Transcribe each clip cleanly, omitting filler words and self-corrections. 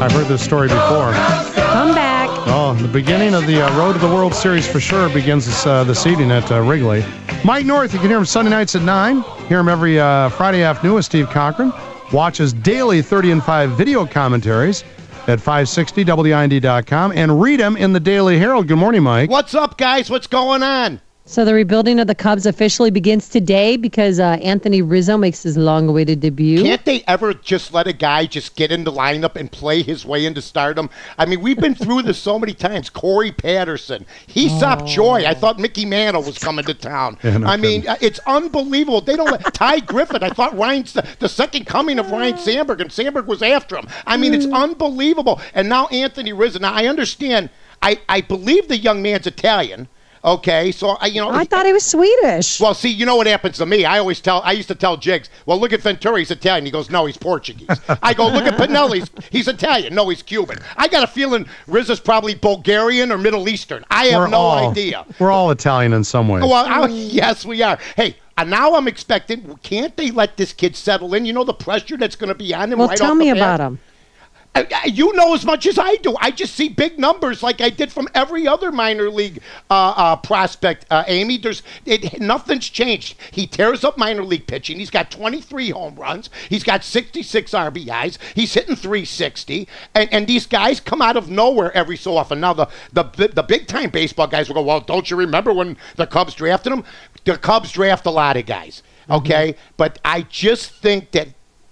I've heard this story before. Come back. Oh, the beginning of the road to the World Series for sure begins this evening at Wrigley. Mike North, you can hear him Sunday nights at 9. Hear him every Friday afternoon with Steve Cochran. Watch his daily 30 and 5 video commentaries at 560WIND.com and read him in the Daily Herald. Good morning, Mike. What's up, guys? What's going on? So the rebuilding of the Cubs officially begins today because Anthony Rizzo makes his long-awaited debut. Can't they ever just let a guy just get in the lineup and play his way into stardom? I mean, we've been through this so many times. Corey Patterson, Aesop Joy. I thought Mickey Mantle was coming to town. Yeah, I mean, it's unbelievable. They don't let Ty Griffith. I thought Ryan's the second coming of Ryan Sandberg, and Sandberg was after him. I mean, it's unbelievable. And now Anthony Rizzo. Now I understand. I believe the young man's Italian. Okay, so I thought he was Swedish. Well, see, you know what happens to me? I used to tell Jiggs, well, look at Venturi, he's Italian. He goes, no, he's Portuguese. I go, look at Pinelli, he's Italian. No, he's Cuban. I got a feeling Rizzo's probably Bulgarian or Middle Eastern. I have no idea. We're all Italian in some ways. Well, yes, we are. Hey, now I'm expecting, can't they let this kid settle in? You know the pressure that's going to be on him right off the bat? Well, tell me about him. You know as much as I do. I just see big numbers like I did from every other minor league prospect, Amy. Nothing's changed. He tears up minor league pitching. He's got 23 home runs. He's got 66 RBIs. He's hitting 360. And these guys come out of nowhere every so often. Now, the big-time baseball guys will go, well, don't you remember when the Cubs drafted him? The Cubs draft a lot of guys, okay? But I just think that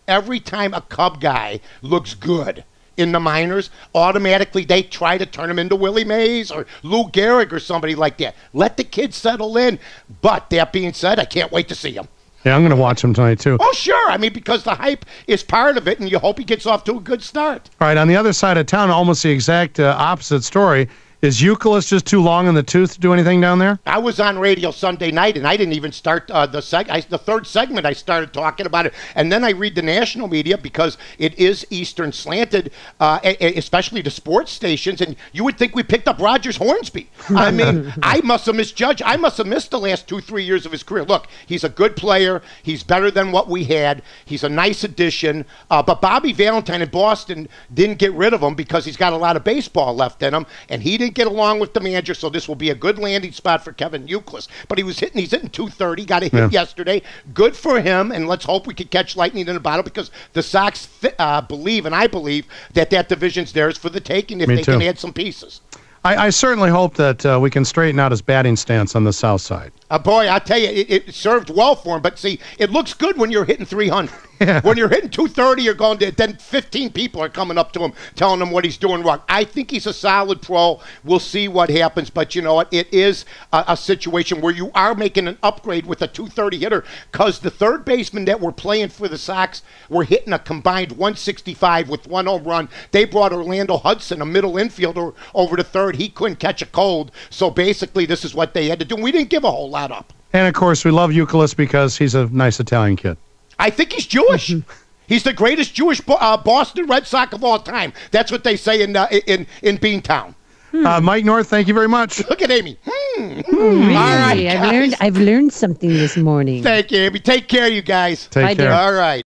every time a Cub guy looks good in the minors, automatically they try to turn him into Willie Mays or Lou Gehrig or somebody like that. Let the kid settle in. But that being said, I can't wait to see him. Yeah, I'm going to watch him tonight, too. Oh, sure. I mean, because the hype is part of it, and you hope he gets off to a good start. All right, on the other side of town, almost the exact opposite story. Is Youkilis just too long in the tooth to do anything down there? I was on radio Sunday night, and I didn't even start the third segment. I started talking about it, and then I read the national media because it is Eastern slanted, especially the sports stations, and you would think we picked up Rogers Hornsby. I mean, I must have misjudged. I must have missed the last 2-3 years of his career. Look, he's a good player. He's better than what we had. He's a nice addition, but Bobby Valentine in Boston didn't get rid of him because he's got a lot of baseball left in him, and he didn't get along with the manager, so this will be a good landing spot for Kevin Youkilis. But he's hitting 230, got a hit yesterday. Good for him, and let's hope we can catch lightning in a bottle because the Sox believe, and I believe, that division's theirs for the taking if they can add some pieces. I certainly hope that we can straighten out his batting stance on the south side. Boy, I'll tell you, it served well for him. But see, it looks good when you're hitting 300. Yeah. When you're hitting 230, you're going to, then 15 people are coming up to him, telling him what he's doing wrong. I think he's a solid pro. We'll see what happens. But you know what? It is a situation where you are making an upgrade with a 230 hitter because the third baseman that were playing for the Sox were hitting a combined 165 with 1 home run. They brought Orlando Hudson, a middle infielder, over to third. He couldn't catch a cold. So basically, this is what they had to do. We didn't give a whole lot up. And, of course, we love Youkilis because he's a nice Italian kid. I think he's Jewish. He's the greatest Jewish Boston Red Sox of all time. That's what they say in Beantown. Mike North, thank you very much. Look at Amy. Really? All right, I've learned something this morning. Thank you, Amy. Take care, you guys. Take care. All right.